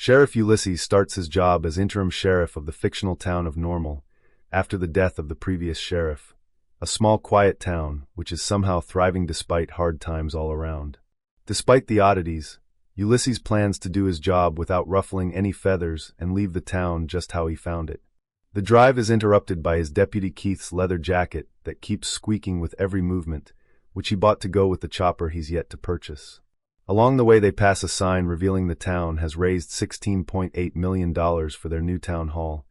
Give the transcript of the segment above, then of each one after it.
Sheriff Ulysses starts his job as interim sheriff of the fictional town of Normal, after the death of the previous sheriff, a small quiet town which is somehow thriving despite hard times all around. Despite the oddities, Ulysses plans to do his job without ruffling any feathers and leave the town just how he found it. The drive is interrupted by his deputy Keith's leather jacket that keeps squeaking with every movement, which he bought to go with the chopper he's yet to purchase. Along the way they pass a sign revealing the town has raised $16.8 million for their new town hall,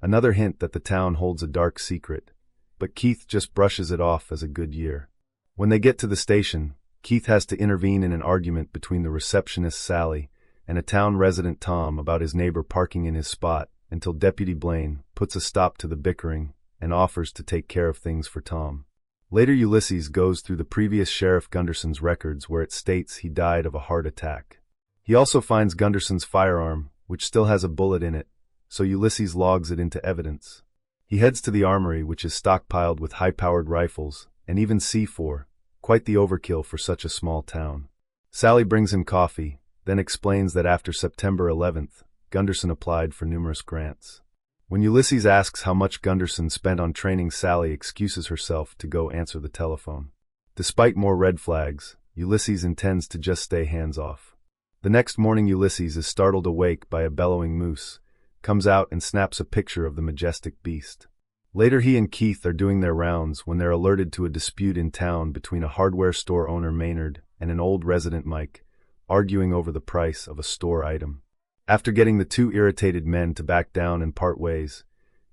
another hint that the town holds a dark secret, but Keith just brushes it off as a good year. When they get to the station, Keith has to intervene in an argument between the receptionist Sally and a town resident Tom about his neighbor parking in his spot until Deputy Blaine puts a stop to the bickering and offers to take care of things for Tom. Later Ulysses goes through the previous Sheriff Gunderson's records where it states he died of a heart attack. He also finds Gunderson's firearm, which still has a bullet in it, so Ulysses logs it into evidence. He heads to the armory, which is stockpiled with high-powered rifles, and even C4, quite the overkill for such a small town. Sally brings him coffee, then explains that after September 11th, Gunderson applied for numerous grants. When Ulysses asks how much Gunderson spent on training, Sally excuses herself to go answer the telephone. Despite more red flags, Ulysses intends to just stay hands-off. The next morning Ulysses is startled awake by a bellowing moose, comes out and snaps a picture of the majestic beast. Later he and Keith are doing their rounds when they're alerted to a dispute in town between a hardware store owner Maynard and an old resident Mike, arguing over the price of a store item. After getting the two irritated men to back down and part ways,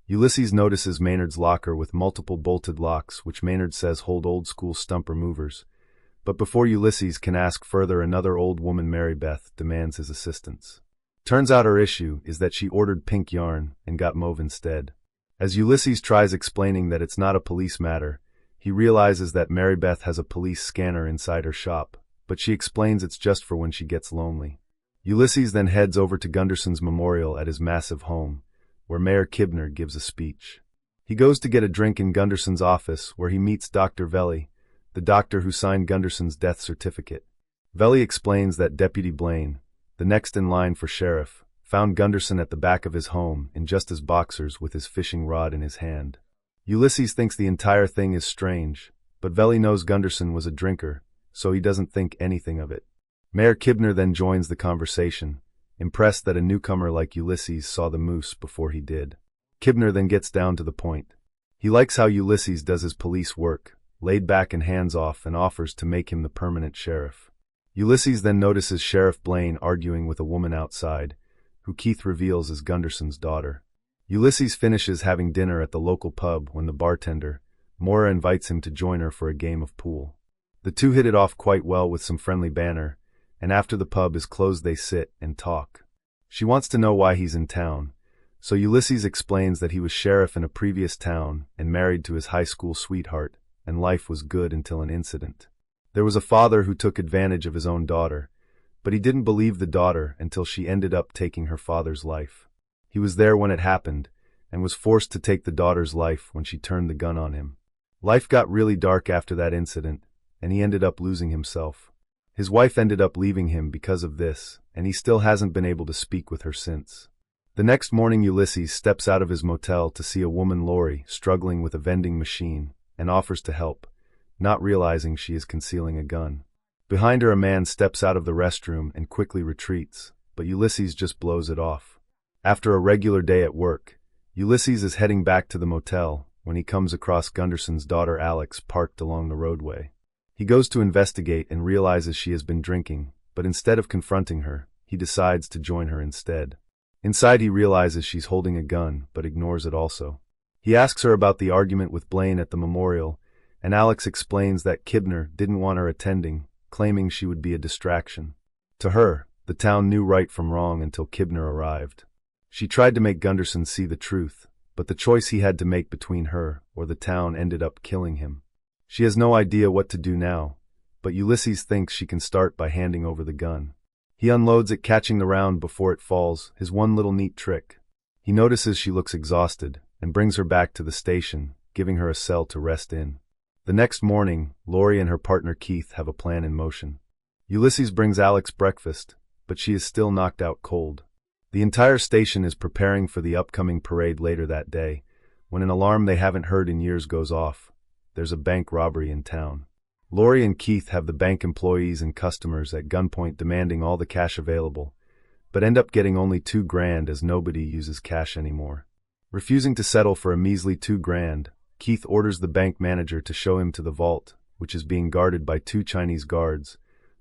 Ulysses notices Maynard's locker with multiple bolted locks which Maynard says hold old-school stump removers, but before Ulysses can ask further, another old woman, Mary Beth, demands his assistance. Turns out her issue is that she ordered pink yarn and got mauve instead. As Ulysses tries explaining that it's not a police matter, he realizes that Mary Beth has a police scanner inside her shop, but she explains it's just for when she gets lonely. Ulysses then heads over to Gunderson's memorial at his massive home, where Mayor Kibner gives a speech. He goes to get a drink in Gunderson's office, where he meets Dr. Veli, the doctor who signed Gunderson's death certificate. Veli explains that Deputy Blaine, the next in line for sheriff, found Gunderson at the back of his home in just his boxers with his fishing rod in his hand. Ulysses thinks the entire thing is strange, but Veli knows Gunderson was a drinker, so he doesn't think anything of it. Mayor Kibner then joins the conversation, impressed that a newcomer like Ulysses saw the moose before he did. Kibner then gets down to the point. He likes how Ulysses does his police work, laid back and hands-off, and offers to make him the permanent sheriff. Ulysses then notices Sheriff Blaine arguing with a woman outside, who Keith reveals is Gunderson's daughter. Ulysses finishes having dinner at the local pub when the bartender, Maura, invites him to join her for a game of pool. The two hit it off quite well with some friendly banter, and after the pub is closed they sit and talk. She wants to know why he's in town, so Ulysses explains that he was sheriff in a previous town and married to his high school sweetheart, and life was good until an incident. There was a father who took advantage of his own daughter, but he didn't believe the daughter until she ended up taking her father's life. He was there when it happened, and was forced to take the daughter's life when she turned the gun on him. Life got really dark after that incident, and he ended up losing himself. His wife ended up leaving him because of this, and he still hasn't been able to speak with her since. The next morning Ulysses steps out of his motel to see a woman, Lori, struggling with a vending machine, and offers to help, not realizing she is concealing a gun. Behind her a man steps out of the restroom and quickly retreats, but Ulysses just blows it off. After a regular day at work, Ulysses is heading back to the motel when he comes across Gunderson's daughter Alex parked along the roadway. He goes to investigate and realizes she has been drinking, but instead of confronting her, he decides to join her instead. Inside he realizes she's holding a gun, but ignores it also. He asks her about the argument with Blaine at the memorial, and Alex explains that Kibner didn't want her attending, claiming she would be a distraction. To her, the town knew right from wrong until Kibner arrived. She tried to make Gunderson see the truth, but the choice he had to make between her or the town ended up killing him. She has no idea what to do now, but Ulysses thinks she can start by handing over the gun. He unloads it, catching the round before it falls, his one little neat trick. He notices she looks exhausted and brings her back to the station, giving her a cell to rest in. The next morning, Lori and her partner Keith have a plan in motion. Ulysses brings Alex breakfast, but she is still knocked out cold. The entire station is preparing for the upcoming parade later that day, when an alarm they haven't heard in years goes off. There's a bank robbery in town. Laurie and Keith have the bank employees and customers at gunpoint demanding all the cash available, but end up getting only $2,000 as nobody uses cash anymore. Refusing to settle for a measly $2,000, Keith orders the bank manager to show him to the vault, which is being guarded by 2 Chinese guards,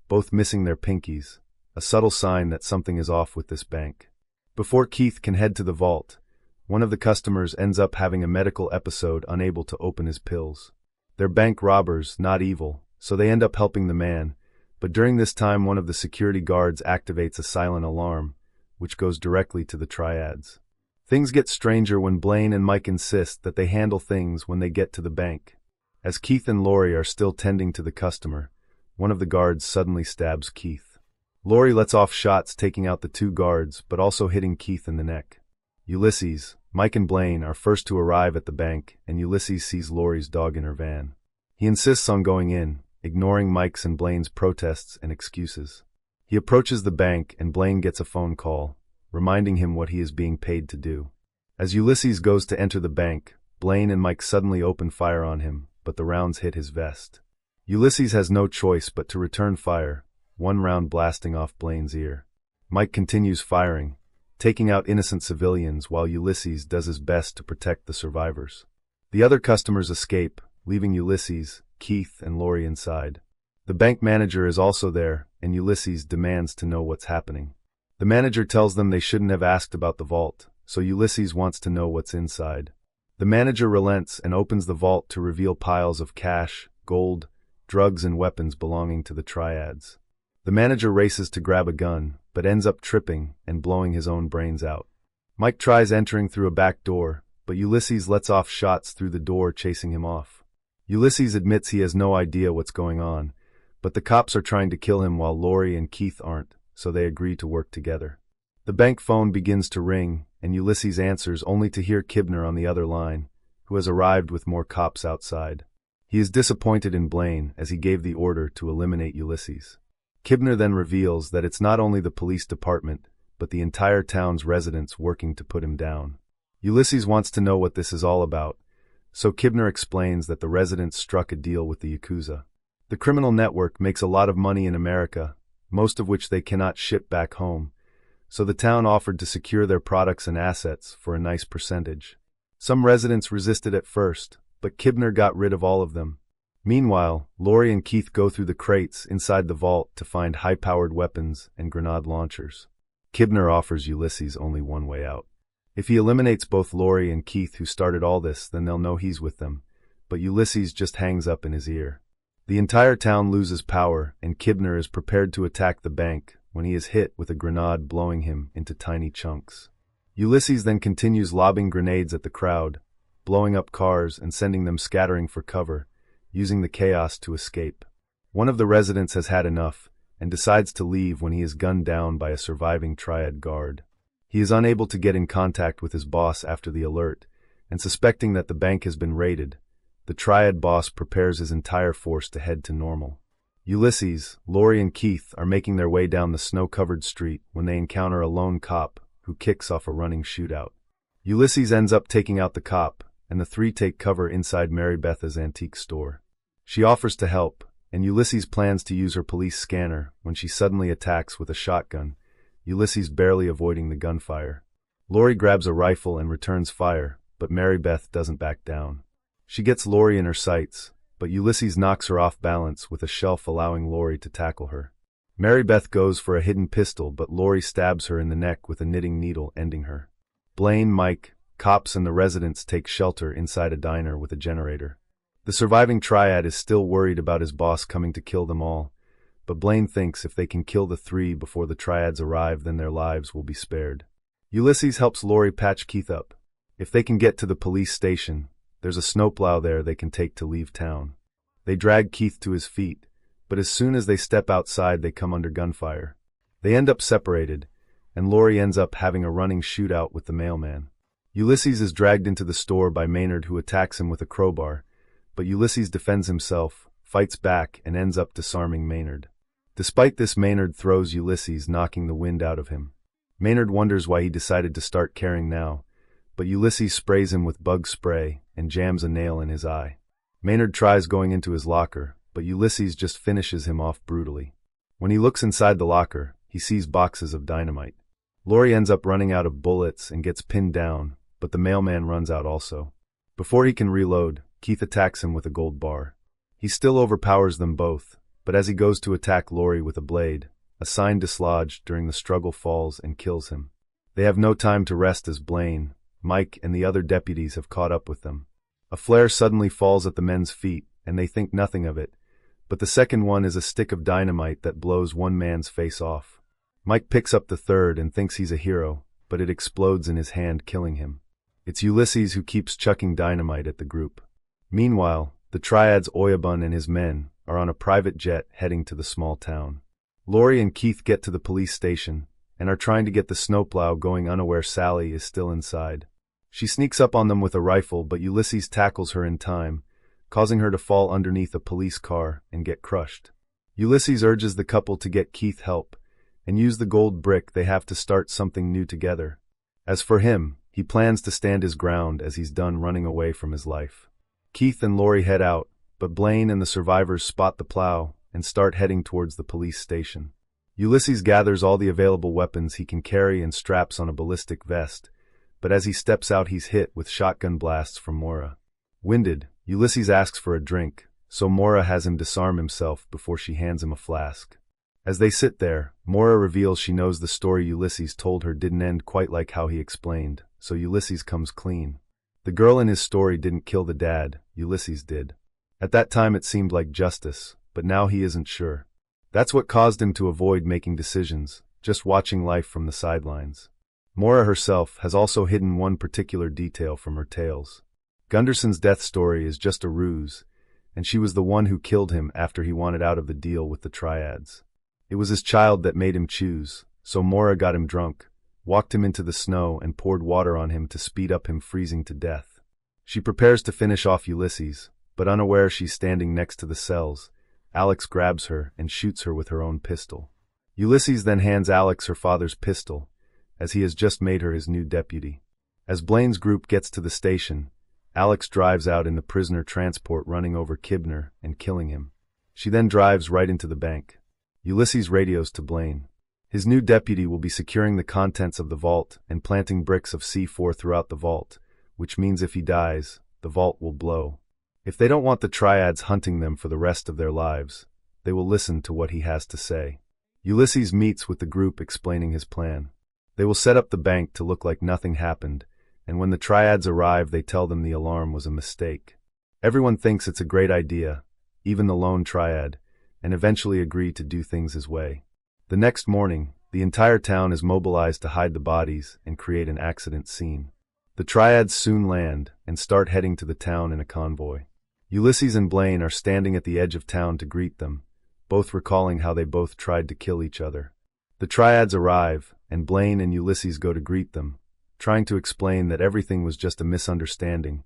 both missing their pinkies, a subtle sign that something is off with this bank. Before Keith can head to the vault, one of the customers ends up having a medical episode, unable to open his pills. They're bank robbers, not evil, so they end up helping the man, but during this time one of the security guards activates a silent alarm, which goes directly to the triads. Things get stranger when Blaine and Mike insist that they handle things when they get to the bank. As Keith and Laurie are still tending to the customer, one of the guards suddenly stabs Keith. Laurie lets off shots, taking out the 2 guards, but also hitting Keith in the neck. Ulysses, Mike and Blaine are first to arrive at the bank, and Ulysses sees Laurie's dog in her van. He insists on going in, ignoring Mike's and Blaine's protests and excuses. He approaches the bank, and Blaine gets a phone call, reminding him what he is being paid to do. As Ulysses goes to enter the bank, Blaine and Mike suddenly open fire on him, but the rounds hit his vest. Ulysses has no choice but to return fire, one round blasting off Blaine's ear. Mike continues firing, taking out innocent civilians while Ulysses does his best to protect the survivors. The other customers escape, leaving Ulysses, Keith, and Laurie inside. The bank manager is also there, and Ulysses demands to know what's happening. The manager tells them they shouldn't have asked about the vault, so Ulysses wants to know what's inside. The manager relents and opens the vault to reveal piles of cash, gold, drugs, and weapons belonging to the triads. The manager races to grab a gun, but ends up tripping and blowing his own brains out. Mike tries entering through a back door, but Ulysses lets off shots through the door, chasing him off. Ulysses admits he has no idea what's going on, but the cops are trying to kill him while Laurie and Keith aren't, so they agree to work together. The bank phone begins to ring, and Ulysses answers only to hear Kibner on the other line, who has arrived with more cops outside. He is disappointed in Blaine as he gave the order to eliminate Ulysses. Kibner then reveals that it's not only the police department, but the entire town's residents working to put him down. Ulysses wants to know what this is all about, so Kibner explains that the residents struck a deal with the Yakuza. The criminal network makes a lot of money in America, most of which they cannot ship back home, so the town offered to secure their products and assets for a nice percentage. Some residents resisted at first, but Kibner got rid of all of them. Meanwhile, Laurie and Keith go through the crates inside the vault to find high-powered weapons and grenade launchers. Kibner offers Ulysses only one way out. If he eliminates both Laurie and Keith, who started all this, then they'll know he's with them, but Ulysses just hangs up in his ear. The entire town loses power, and Kibner is prepared to attack the bank when he is hit with a grenade, blowing him into tiny chunks. Ulysses then continues lobbing grenades at the crowd, blowing up cars and sending them scattering for cover, using the chaos to escape. One of the residents has had enough and decides to leave when he is gunned down by a surviving triad guard. He is unable to get in contact with his boss after the alert, and suspecting that the bank has been raided, the triad boss prepares his entire force to head to Normal. Ulysses, Laurie, and Keith are making their way down the snow-covered street when they encounter a lone cop who kicks off a running shootout. Ulysses ends up taking out the cop, and the 3 take cover inside Mary Beth's antique store. She offers to help, and Ulysses plans to use her police scanner when she suddenly attacks with a shotgun, Ulysses barely avoiding the gunfire. Laurie grabs a rifle and returns fire, but Mary Beth doesn't back down. She gets Laurie in her sights, but Ulysses knocks her off balance with a shelf, allowing Laurie to tackle her. Mary Beth goes for a hidden pistol, but Laurie stabs her in the neck with a knitting needle, ending her. Blaine, Mike, cops, and the residents take shelter inside a diner with a generator. The surviving triad is still worried about his boss coming to kill them all, but Blaine thinks if they can kill the 3 before the triads arrive, then their lives will be spared. Ulysses helps Laurie patch Keith up. If they can get to the police station, there's a snowplow there they can take to leave town. They drag Keith to his feet, but as soon as they step outside, they come under gunfire. They end up separated, and Laurie ends up having a running shootout with the mailman. Ulysses is dragged into the store by Maynard, who attacks him with a crowbar, but Ulysses defends himself, fights back, and ends up disarming Maynard. Despite this, Maynard throws Ulysses, knocking the wind out of him. Maynard wonders why he decided to start caring now, but Ulysses sprays him with bug spray and jams a nail in his eye. Maynard tries going into his locker, but Ulysses just finishes him off brutally. When he looks inside the locker, he sees boxes of dynamite. Laurie ends up running out of bullets and gets pinned down, but the mailman runs out also. Before he can reload, Keith attacks him with a gold bar. He still overpowers them both, but as he goes to attack Laurie with a blade, a sign dislodged during the struggle falls and kills him. They have no time to rest as Blaine, Mike, and the other deputies have caught up with them. A flare suddenly falls at the men's feet, and they think nothing of it, but the second one is a stick of dynamite that blows one man's face off. Mike picks up the third and thinks he's a hero, but it explodes in his hand, killing him. It's Ulysses who keeps chucking dynamite at the group. Meanwhile, the Triad's Oyabun and his men are on a private jet heading to the small town. Laurie and Keith get to the police station and are trying to get the snowplow going, unaware Sally is still inside. She sneaks up on them with a rifle, but Ulysses tackles her in time, causing her to fall underneath a police car and get crushed. Ulysses urges the couple to get Keith help and use the gold brick they have to start something new together. As for him, he plans to stand his ground as he's done running away from his life. Keith and Laurie head out, but Blaine and the survivors spot the plow and start heading towards the police station. Ulysses gathers all the available weapons he can carry and straps on a ballistic vest, but as he steps out he's hit with shotgun blasts from Mora. Winded, Ulysses asks for a drink, so Mora has him disarm himself before she hands him a flask. As they sit there, Mora reveals she knows the story Ulysses told her didn't end quite like how he explained, so Ulysses comes clean. The girl in his story didn't kill the dad, Ulysses did. At that time it seemed like justice, but now he isn't sure. That's what caused him to avoid making decisions, just watching life from the sidelines. Mora herself has also hidden one particular detail from her tales. Gunderson's death story is just a ruse, and she was the one who killed him after he wanted out of the deal with the Triads. It was his child that made him choose, so Mora got him drunk, walked him into the snow and poured water on him to speed up him freezing to death. She prepares to finish off Ulysses, but unaware she's standing next to the cells, Alex grabs her and shoots her with her own pistol. Ulysses then hands Alex her father's pistol, as he has just made her his new deputy. As Blaine's group gets to the station, Alex drives out in the prisoner transport, running over Kibner and killing him. She then drives right into the bank. Ulysses radios to Blaine. His new deputy will be securing the contents of the vault and planting bricks of C4 throughout the vault, which means if he dies, the vault will blow. If they don't want the Triads hunting them for the rest of their lives, they will listen to what he has to say. Ulysses meets with the group explaining his plan. They will set up the bank to look like nothing happened, and when the Triads arrive they tell them the alarm was a mistake. Everyone thinks it's a great idea, even the lone Triad, and eventually agree to do things his way. The next morning, the entire town is mobilized to hide the bodies and create an accident scene. The Triads soon land and start heading to the town in a convoy. Ulysses and Blaine are standing at the edge of town to greet them, both recalling how they both tried to kill each other. The Triads arrive, and Blaine and Ulysses go to greet them, trying to explain that everything was just a misunderstanding,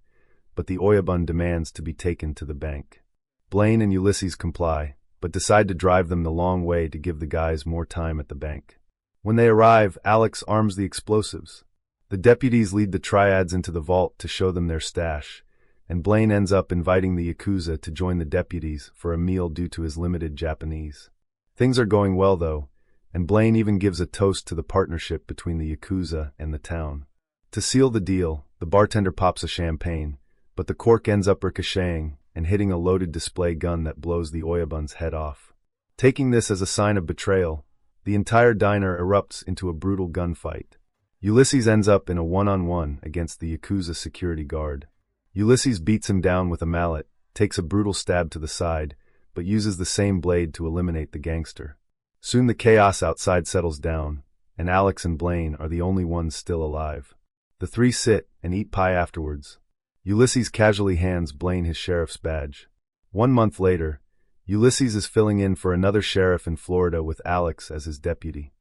but the Oyabun demands to be taken to the bank. Blaine and Ulysses comply, but decide to drive them the long way to give the guys more time at the bank. When they arrive, Alex arms the explosives. The deputies lead the Triads into the vault to show them their stash, and Blaine ends up inviting the Yakuza to join the deputies for a meal due to his limited Japanese. Things are going well though, and Blaine even gives a toast to the partnership between the Yakuza and the town. To seal the deal, the bartender pops a champagne, but the cork ends up ricocheting and hitting a loaded display gun that blows the Oyabun's head off. Taking this as a sign of betrayal, the entire diner erupts into a brutal gunfight. Ulysses ends up in a one-on-one against the Yakuza security guard. Ulysses beats him down with a mallet, takes a brutal stab to the side, but uses the same blade to eliminate the gangster. Soon the chaos outside settles down, and Alex and Blaine are the only ones still alive. The three sit and eat pie afterwards. Ulysses casually hands Blaine his sheriff's badge. 1 month later, Ulysses is filling in for another sheriff in Florida with Alex as his deputy.